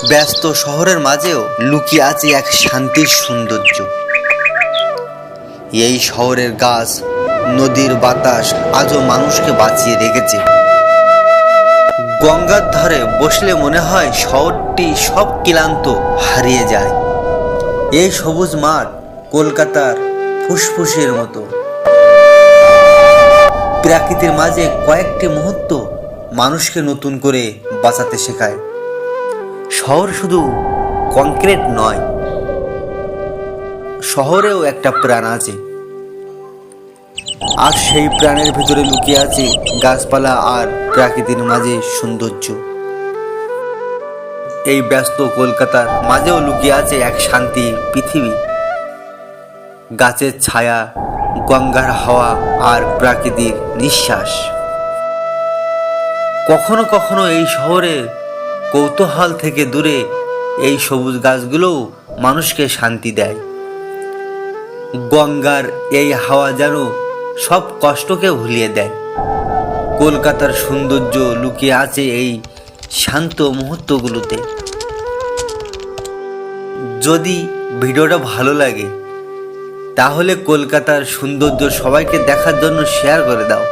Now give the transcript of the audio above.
ব্যস্ত শহরের মাঝেও লুকিয়ে আছে এক শান্তির সৌন্দর্য। এই শহরের গাছ, নদীর বাতাস আজও মানুষকে বাঁচিয়ে রেখেছে। গঙ্গার ধারে বসলে মনে হয় শহরটি সব ক্লান্ত হারিয়ে যায়। এই সবুজ মাঠ কলকাতার ফুসফুসের মতো। প্রকৃতির মাঝে কয়েকটি মুহূর্ত মানুষকে নতুন করে বাঁচাতে শেখায়। শহর শুধু কংক্রিট নয়, শহরেও একটা প্রাণ আছে, আর সেই প্রাণের ভিতরে লুকিয়ে আছে গাছপালা আর প্রকৃতির মাঝে সৌন্দর্য। এই ব্যস্ত কলকাতার মাঝেও লুকিয়ে আছে এক শান্তি পৃথিবী। গাছের ছায়া, গঙ্গার হাওয়া আর প্রাকৃতিক নিঃশ্বাস। কখনো কখনো এই শহরের কৌতূহল থেকে দূরে এই সবুজ গাছগুলোও মানুষকে শান্তি দেয়। গঙ্গার এই হাওয়া যেন সব কষ্টকে ভুলিয়ে দেয়। কলকাতার সৌন্দর্য লুকিয়ে আছে এই শান্ত মুহূর্তগুলোতে। যদি ভিডিওটা ভালো লাগে তাহলে কলকাতার সৌন্দর্য সবাইকে দেখার জন্য শেয়ার করে দাও।